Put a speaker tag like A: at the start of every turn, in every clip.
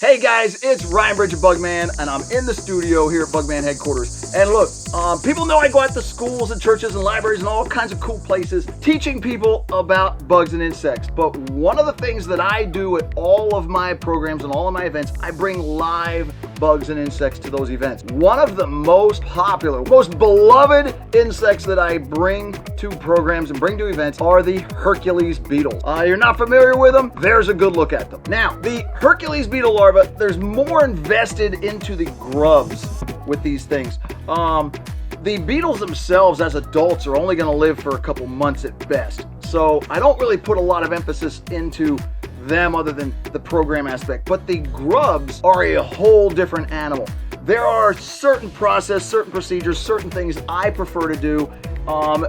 A: Hey guys, it's Ryan Bridge of Bugman, and I'm in the studio here at Bugman headquarters. And look, people know I go out to schools and churches and libraries and all kinds of cool places teaching people about bugs and insects. But one of the things that I do at all of my programs and all of my events, I bring live bugs and insects to those events. One of the most popular, most beloved insects that I bring to programs and bring to events are the Hercules beetles. You're not familiar with them? There's a good look at them. Now, the Hercules beetle larvae, there's more invested into the grubs with these things. The beetles themselves as adults are only going to live for a couple months at best. So I don't really put a lot of emphasis into them other than the program aspect. But the grubs are a whole different animal. There are certain process, certain procedures, certain things I prefer to do.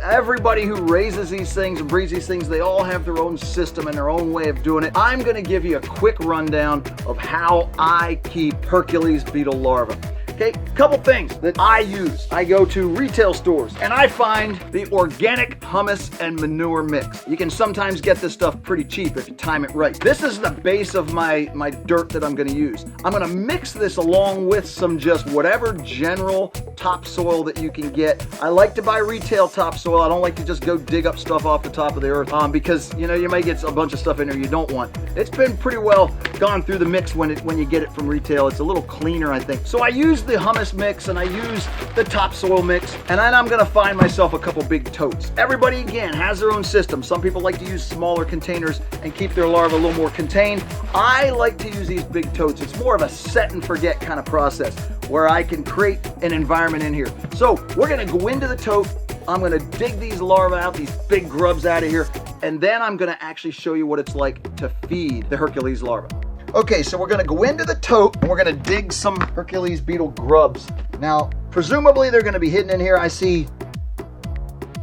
A: Everybody who raises these things and breeds these things, they all have their own system and their own way of doing it. I'm going to give you a quick rundown of how I keep Hercules beetle larvae. Okay, couple things that I use. I go to retail stores and I find the organic hummus and manure mix. You can sometimes get this stuff pretty cheap if you time it right. This is the base of my dirt that I'm gonna use. I'm gonna mix this along with some just whatever general topsoil that you can get. I like to buy retail topsoil. I don't like to just go dig up stuff off the top of the earth because you know you may get a bunch of stuff in there you don't want. It's been pretty well gone through the mix when you get it from retail. It's a little cleaner, I think. So I use the hummus mix and I use the topsoil mix, and then I'm gonna find myself a couple big totes. Everybody again has their own system. Some people like to use smaller containers and keep their larvae a little more contained. I like to use these big totes. It's more of a set and forget kind of process where I can create an environment in here. So we're gonna go into the tote. I'm gonna dig these larvae out, these big grubs out of here, and then I'm gonna actually show you what it's like to feed the Hercules larvae. Okay, so we're gonna go into the tote and we're gonna dig some Hercules beetle grubs. Now, presumably they're gonna be hidden in here. I see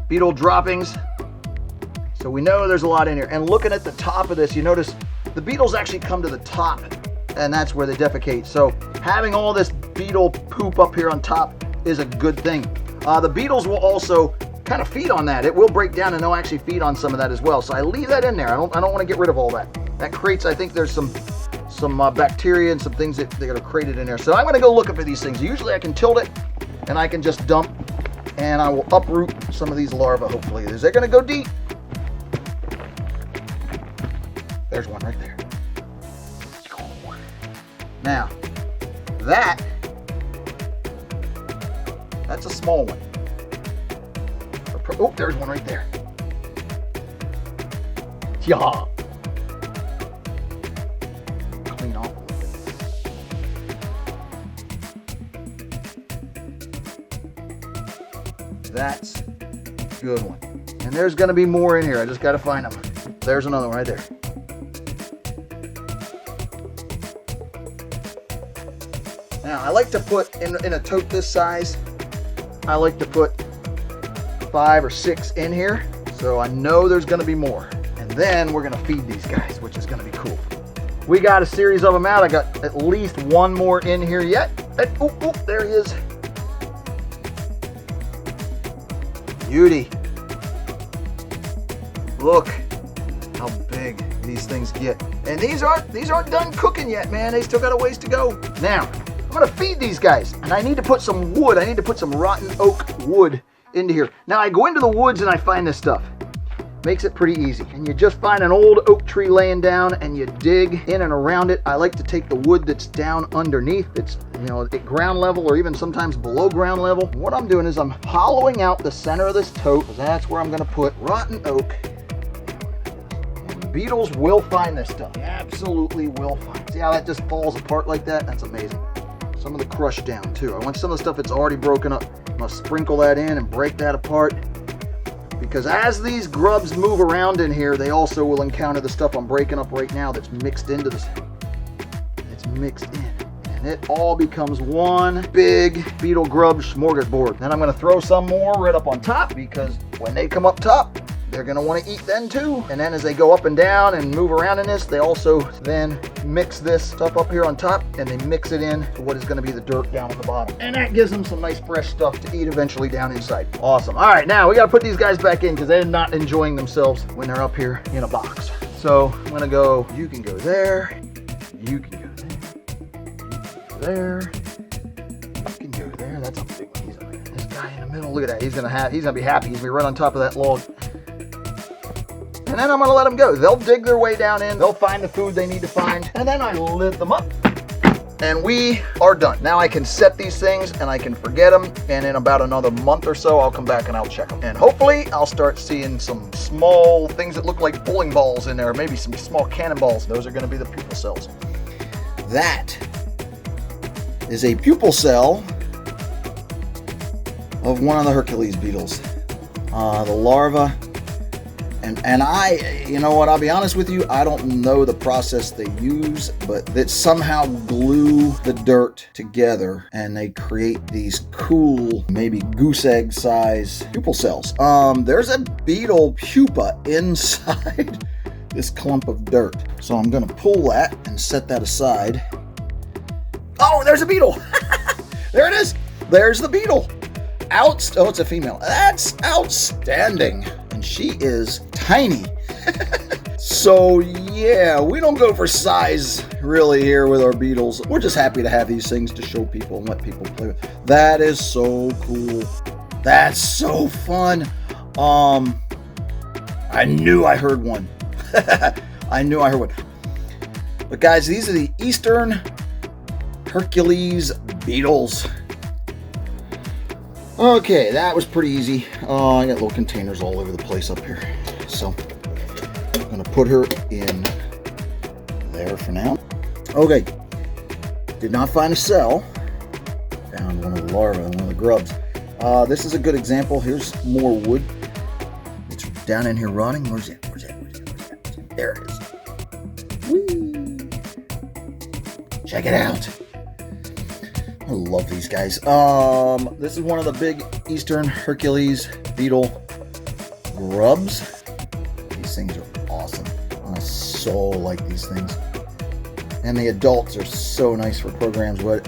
A: beetle droppings. So we know there's a lot in here. And looking at the top of this, you notice the beetles actually come to the top and that's where they defecate. So having all this beetle poop up here on top is a good thing. The beetles will also kind of feed on that. It will break down and they'll actually feed on some of that as well. So I leave that in there. I don't want to get rid of all that. That creates, I think there's some bacteria and some things that are created in there. So I'm going to go look for these things. Usually I can tilt it and I can just dump and I will uproot some of these larvae hopefully. Is it going to go deep? There's one right there. Now, that's a small one. Oh, there's one right there. Yeah. Clean off a little bit. That's a good one. And there's going to be more in here. I just got to find them. There's another one right there. Now, I like to put in a tote this size, I like to put 5 or 6 in here, so I know there's going to be more. And then we're going to feed these guys, which is going to be cool. We got a series of them out. I got at least one more in here yet. Oh, there he is. Beauty. Look how big these things get. And these aren't done cooking yet, man. They still got a ways to go. Now, I'm gonna feed these guys, and I need to put some wood. I need to put some rotten oak wood into here. Now I go into the woods and I find this stuff. Makes it pretty easy. And you just find an old oak tree laying down and you dig in and around it. I like to take the wood that's down underneath. It's, at ground level or even sometimes below ground level. What I'm doing is I'm hollowing out the center of this tote, because that's where I'm gonna put rotten oak. And the beetles will find this stuff. They absolutely will find it. See how that just falls apart like that? That's amazing. Some of the crushed down too. I want some of the stuff that's already broken up. I'm gonna sprinkle that in and break that apart, because as these grubs move around in here, they also will encounter the stuff I'm breaking up right now that's mixed into this. It's mixed in, and it all becomes one big beetle grub smorgasbord. Then I'm gonna throw some more right up on top, because when they come up top, they're gonna want to eat then too. And then as they go up and down and move around in this, they also then mix this stuff up here on top and they mix it in to what is gonna be the dirt down on the bottom. And that gives them some nice fresh stuff to eat eventually down inside. Awesome. All right, now we gotta put these guys back in because they're not enjoying themselves when they're up here in a box. So I'm gonna go, you can go there, you can go there, there. You can go there. That's a big one. He's over there. This guy in the middle. Look at that. He's gonna be happy. He's gonna be right on top of that log. And then I'm gonna let them go. They'll dig their way down in. They'll find the food they need to find. And then I lift them up. And we are done. Now I can set these things and I can forget them. And in about another month or so, I'll come back and I'll check them. And hopefully I'll start seeing some small things that look like bowling balls in there. Maybe some small cannonballs. Those are gonna be the pupal cells. That is a pupal cell of one of the Hercules beetles. The larva. And I, you know what, I'll be honest with you, I don't know the process they use, but that somehow glue the dirt together and they create these cool, maybe goose egg size pupal cells. There's a beetle pupa inside this clump of dirt. So I'm gonna pull that and set that aside. Oh, there's a beetle. There it is. There's the beetle. Oh, it's a female. That's outstanding. And she is tiny. So yeah, we don't go for size really here with our beetles. We're just happy to have these things to show people and let people play with. That is so cool. That's so fun. I knew I heard one. I knew I heard one. But guys, these are the Eastern Hercules Beetles. Okay, that was pretty easy. I got little containers all over the place up here. So I'm gonna put her in there for now. Okay, did not find a cell. Found one of the larvae, one of the grubs. This is a good example. Here's more wood. It's down in here rotting. Where's it? There it is. Whee! Check it out. I love these guys. This is one of the big Eastern Hercules beetle grubs. These things are awesome. I so like these things. And the adults are so nice for programs, but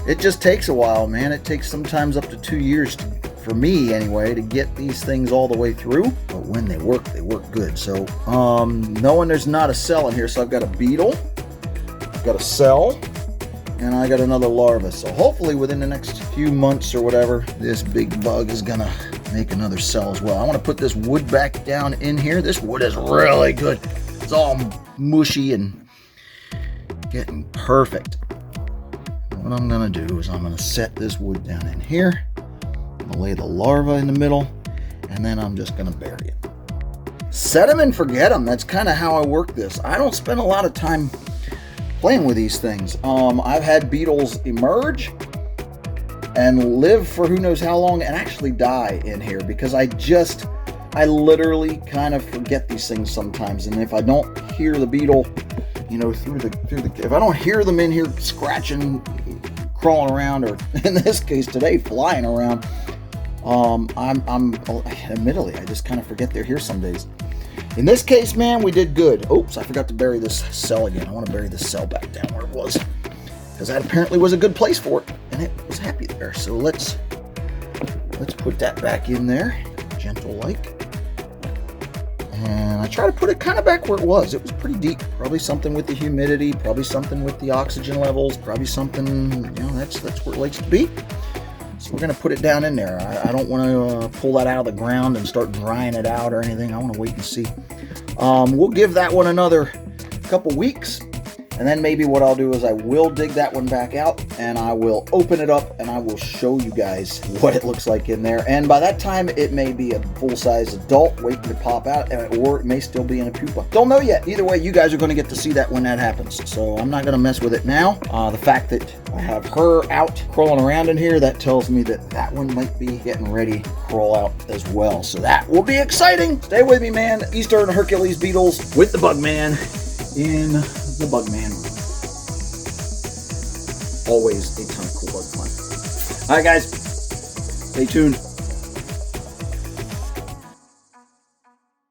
A: it just takes a while, man. It takes sometimes up to 2 years for me anyway, to get these things all the way through. But when they work good. So, knowing there's not a cell in here, so I've got a beetle, I've got a cell, and I got another larva. So hopefully within the next few months or whatever, this big bug is gonna make another cell as well. I want to put this wood back down in here. This wood is really good. It's all mushy and getting perfect. What I'm gonna do is I'm gonna set this wood down in here. I'm gonna lay the larva in the middle, and then I'm just gonna bury it. Set them and forget them. That's kind of how I work this. I don't spend a lot of time playing with these things. I've had beetles emerge and live for who knows how long and actually die in here because I literally kind of forget these things sometimes. And if I don't hear the beetle, you know, if I don't hear them in here scratching, crawling around, or in this case today, flying around, admittedly, I just kind of forget they're here some days. In this case, man, we did good. Oops, I forgot to bury this cell again. I want to bury this cell back down where it was, because that apparently was a good place for it, and it was happy there. So let's put that back in there, gentle like. And I try to put it kind of back where it was. It was pretty deep. Probably something with the humidity, probably something with the oxygen levels, probably something, you know, that's where it likes to be. So we're going to put it down in there. I don't want to pull that out of the ground and start drying it out or anything. I want to wait and see. We'll give that one another couple weeks. And then maybe what I'll do is I will dig that one back out and I will open it up and I will show you guys what it looks like in there. And by that time, it may be a full-size adult waiting to pop out, or it may still be in a pupa. Don't know yet. Either way, you guys are going to get to see that when that happens. So I'm not going to mess with it now. The fact that I have her out crawling around in here, that tells me that that one might be getting ready to crawl out as well. So that will be exciting. Stay with me, man. Eastern Hercules Beetles with the Bugman in the Bugman room. Always a ton of cool bug fun. All right, guys, stay tuned.